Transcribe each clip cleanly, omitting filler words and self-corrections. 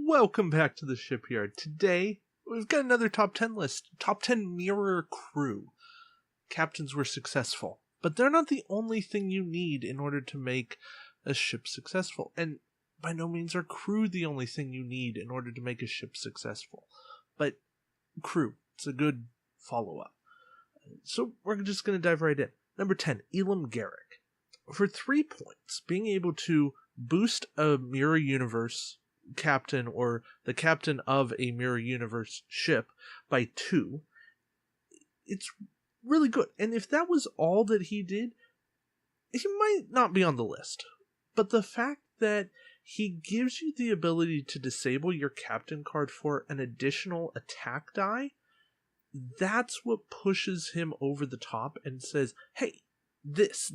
Welcome back to the shipyard. Today, we've got another top 10 list. Top 10 mirror crew. Captains were successful, but they're not the only thing you need in order to make a ship successful. And by no means are crew the only thing you need in order to make a ship successful. But crew, it's a good follow-up. So we're just going to dive right in. Number 10, Elam Garrick. For 3 points, being able to boost a mirror universe captain or the captain of a mirror universe ship by 2, it's really good. And if that was all that he did, he might not be on the list. But the fact that he gives you the ability to disable your captain card for an additional attack die, that's what pushes him over the top and says, hey, this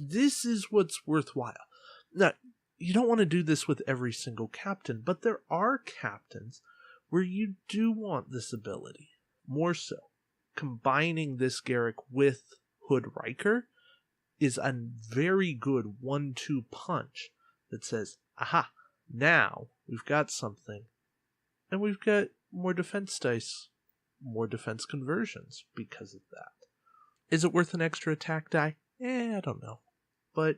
is what's worthwhile. Now, you don't want to do this with every single captain, but there are captains where you do want this ability. More so, combining this Garrick with Hood Riker is a very good 1-2 punch that says, aha, now we've got something, and we've got more defense dice, more defense conversions because of that. Is it worth an extra attack die? I don't know. But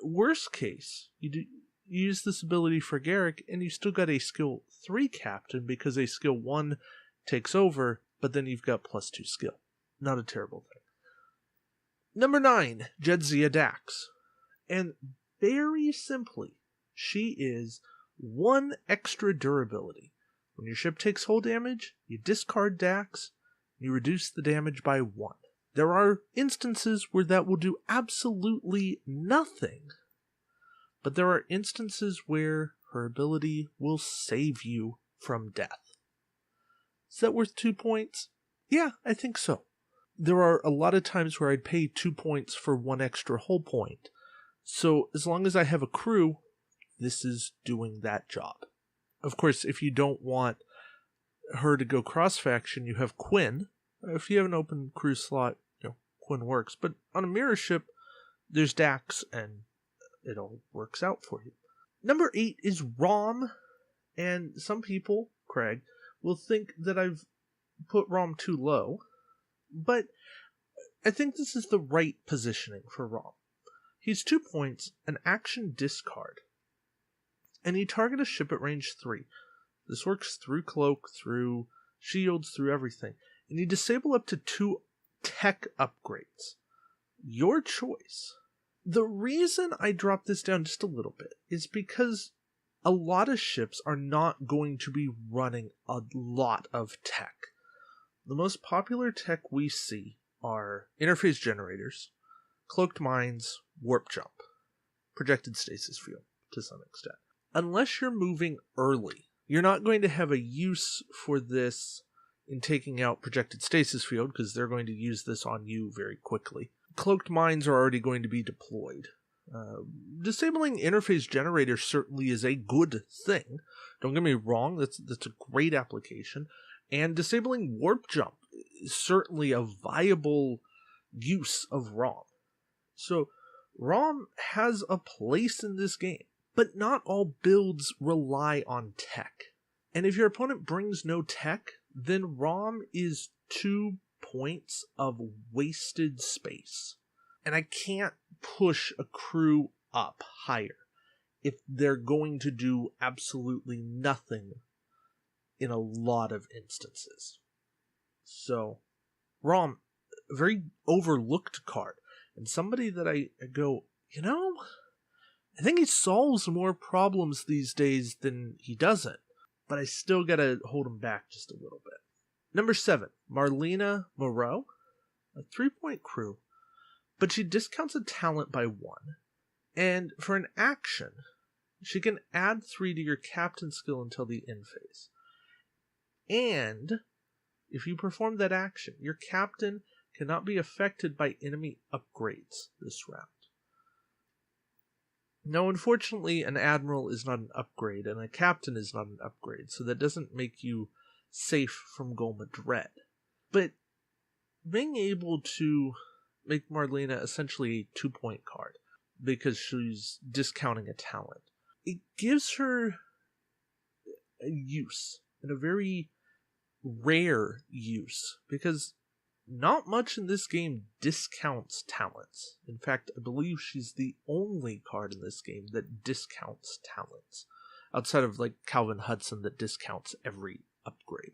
worst case, you use this ability for Garrick, and you still got a skill 3 captain because a skill 1 takes over, but then you've got +2 skill. Not a terrible thing. Number 9, Jadzia Dax. And very simply, she is 1 extra durability. When your ship takes hull damage, you discard Dax, you reduce the damage by 1. There are instances where that will do absolutely nothing, but there are instances where her ability will save you from death. Is that worth 2 points? Yeah, I think so. There are a lot of times where I'd pay 2 points for 1 extra hull point, so as long as I have a crew, this is doing that job. Of course, if you don't want her to go cross-faction, you have Quinn. If you have an open crew slot, Quinn works. But on a mirror ship, there's Dax, and it all works out for you. Number 8 is Rom, and some people, Craig, will think that I've put Rom too low, but I think this is the right positioning for Rom. He's 2 points, an action discard, and you target a ship at range 3. This works through cloak, through shields, through everything. And you disable up to 2 tech upgrades. Your choice. The reason I dropped this down just a little bit is because a lot of ships are not going to be running a lot of tech. The most popular tech we see are interface generators, cloaked mines, warp jump, projected stasis field to some extent. Unless you're moving early, you're not going to have a use for this in taking out projected stasis field, because they're going to use this on you very quickly. Cloaked mines are already going to be deployed. Disabling interface generators certainly is a good thing. Don't get me wrong, that's a great application. And disabling warp jump is certainly a viable use of ROM. So ROM has a place in this game. But not all builds rely on tech. And if your opponent brings no tech, then ROM is 2 points of wasted space. And I can't push a crew up higher if they're going to do absolutely nothing in a lot of instances. So, ROM, a very overlooked card. And somebody that I go, I think he solves more problems these days than he doesn't, but I still gotta hold him back just a little bit. Number 7, Marlena Moreau, a 3-point crew, but she discounts a talent by 1, and for an action, she can add 3 to your captain skill until the end phase. And if you perform that action, your captain cannot be affected by enemy upgrades this round. Now, unfortunately, an admiral is not an upgrade, and a captain is not an upgrade, so that doesn't make you safe from Golma Dread. But being able to make Marlena essentially a 2-point card, because she's discounting a talent, it gives her use, and a very rare use, because not much in this game discounts talents. In fact, I believe she's the only card in this game that discounts talents, outside of like Calvin Hudson that discounts every upgrade.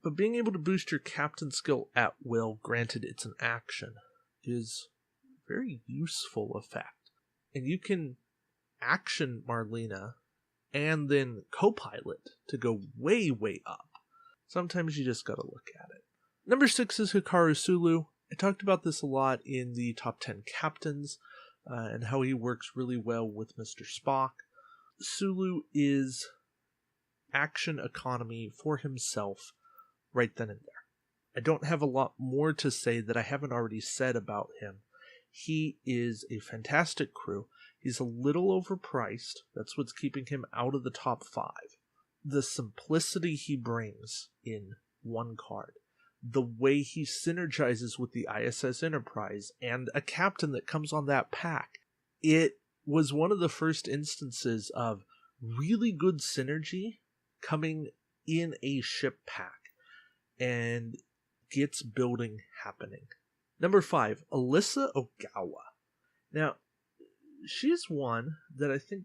But being able to boost your captain skill at will, granted it's an action, is a very useful effect. And you can action Marlena and then co-pilot to go way, way up. Sometimes you just gotta look at it. Number 6 is Hikaru Sulu. I talked about this a lot in the top 10 captains, and how he works really well with Mr. Spock. Sulu is action economy for himself right then and there. I don't have a lot more to say that I haven't already said about him. He is a fantastic crew. He's a little overpriced. That's what's keeping him out of the top 5. The simplicity he brings in one card, the way he synergizes with the ISS Enterprise and a captain that comes on that pack. It was one of the first instances of really good synergy coming in a ship pack, and gets building happening. Number 5, Alyssa Ogawa. Now, she's one that I think,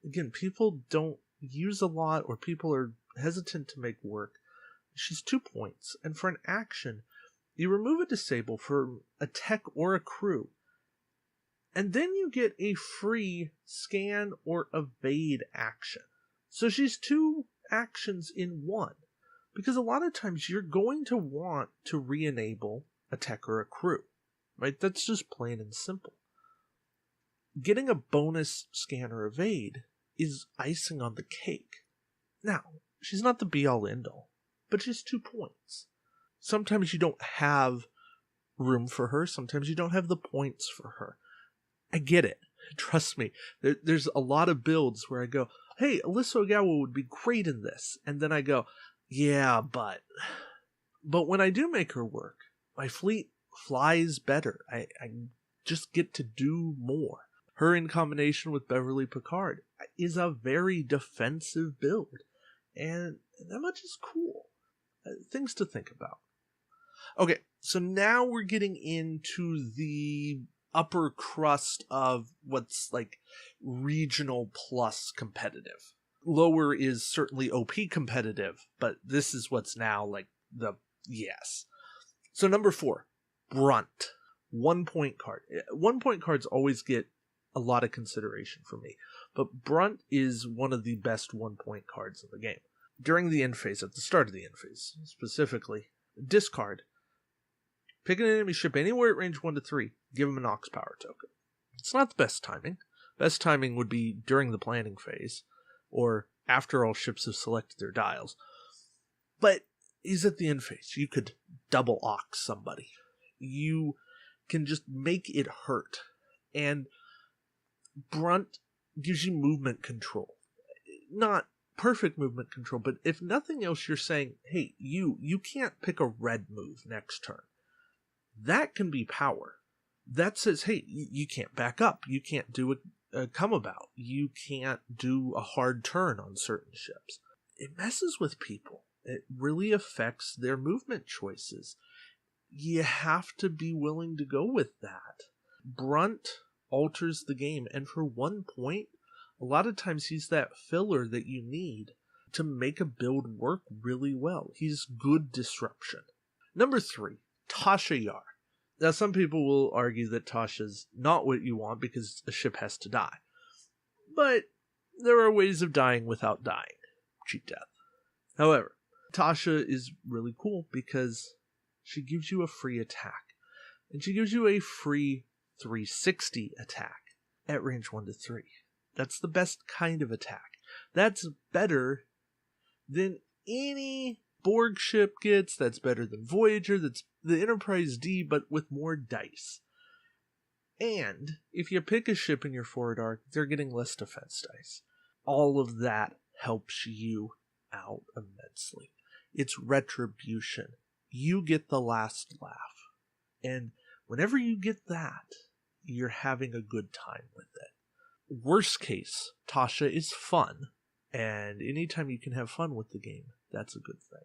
again, people don't use a lot, or people are hesitant to make work. She's 2 points, and for an action, you remove a disable for a tech or a crew, and then you get a free scan or evade action. So she's 2 actions in one, because a lot of times you're going to want to re-enable a tech or a crew, right? That's just plain and simple. Getting a bonus scan or evade is icing on the cake. Now, she's not the be-all end-all, but she's 2 points. Sometimes you don't have room for her. Sometimes you don't have the points for her. I get it. Trust me. There's a lot of builds where I go, hey, Alyssa Ogawa would be great in this. And then I go, yeah, but when I do make her work, my fleet flies better. I just get to do more. Her in combination with Beverly Picard is a very defensive build. And that much is cool. Things to think about. Okay, so now we're getting into the upper crust of what's like regional plus competitive. Lower is certainly OP competitive, but this is what's now like the yes. So number 4, Brunt. 1 point card. 1 point cards always get a lot of consideration for me, but Brunt is one of the best 1 point cards in the game. During the end phase, at the start of the end phase specifically, discard. Pick an enemy ship anywhere at range 1 to 3, give him an Ox Power token. It's not the best timing. Best timing would be during the planning phase, or after all ships have selected their dials. But he's at the end phase. You could double Ox somebody. You can just make it hurt. And Brunt gives you movement control. Not perfect movement control, but if nothing else, you're saying, hey, you can't pick a red move next turn. That can be power. That says, hey, you can't back up. You can't do a come about. You can't do a hard turn on certain ships. It messes with people. It really affects their movement choices. You have to be willing to go with that. Brunt alters the game, and for 1 point, a lot of times he's that filler that you need to make a build work really well. He's good disruption. Number 3, Tasha Yar. Now, some people will argue that Tasha's not what you want because a ship has to die. But there are ways of dying without dying. Cheat death. However, Tasha is really cool because she gives you a free attack. And she gives you a free 360 attack at range 1 to 3. That's the best kind of attack. That's better than any Borg ship gets. That's better than Voyager. That's the Enterprise D, but with more dice. And if you pick a ship in your forward arc, they're getting less defense dice. All of that helps you out immensely. It's retribution. You get the last laugh. And whenever you get that, you're having a good time with it. Worst case, Tasha is fun, And anytime you can have fun with the game, that's a good thing.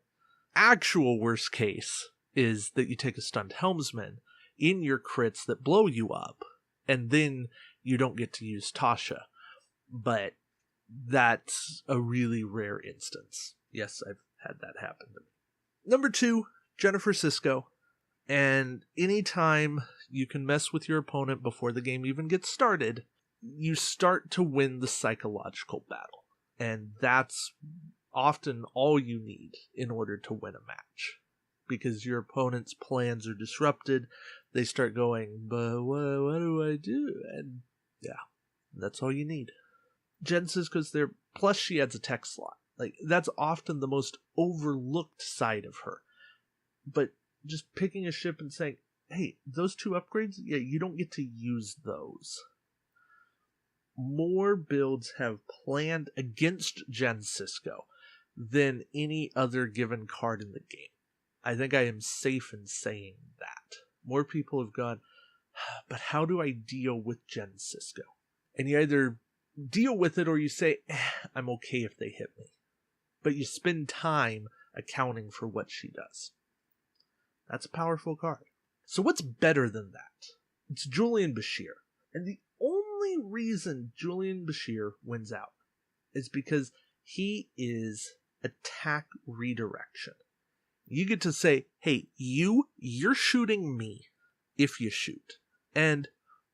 Actual worst case is that you take a stunned helmsman in your crits that blow you up, and then you don't get to use Tasha. But that's a really rare instance. Yes, I've had that happen to me. Number 2, Jennifer Sisko. And anytime you can mess with your opponent before the game even gets started, you start to win the psychological battle. And that's often all you need in order to win a match. Because your opponent's plans are disrupted, they start going, but what do I do? And yeah, that's all you need. Jen Sisko's there, plus she adds a tech slot. Like, that's often the most overlooked side of her. But just picking a ship and saying, hey, those 2 upgrades, yeah, you don't get to use those. More builds have planned against Jen Sisko than any other given card in the game. I think I am safe in saying that. More people have gone, but how do I deal with Jen Sisko? And you either deal with it or you say, I'm okay if they hit me. But you spend time accounting for what she does. That's a powerful card. So what's better than that? It's Julian Bashir. And the only reason Julian Bashir wins out is because he is attack redirection. You get to say, hey, you're shooting me if you shoot. And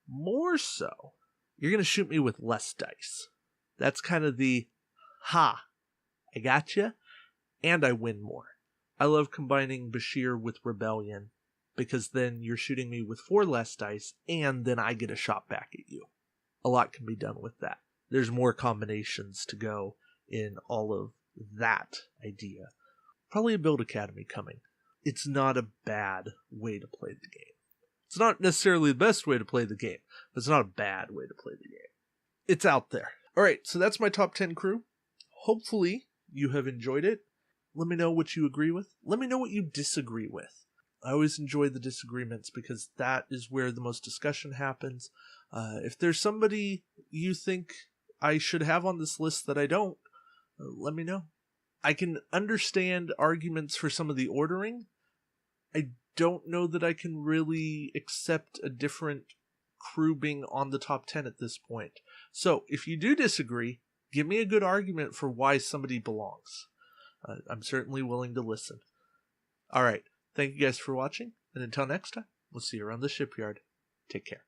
more so, you're going to shoot me with less dice. That's kind of the, I gotcha, and I win more. I love combining Bashir with Rebellion, because then you're shooting me with 4 less dice, and then I get a shot back at you. A lot can be done with that. There's more combinations to go in all of that idea. Probably a Build Academy coming. It's not a bad way to play the game. It's not necessarily the best way to play the game, but it's not a bad way to play the game. It's out there. Alright, so that's my top 10 crew. Hopefully you have enjoyed it. Let me know what you agree with. Let me know what you disagree with. I always enjoy the disagreements because that is where the most discussion happens. If there's somebody you think I should have on this list that I don't, let me know. I can understand arguments for some of the ordering. I don't know that I can really accept a different crew being on the top 10 at this point. So if you do disagree, give me a good argument for why somebody belongs. I'm certainly willing to listen. Alright, thank you guys for watching, and until next time, we'll see you around the shipyard. Take care.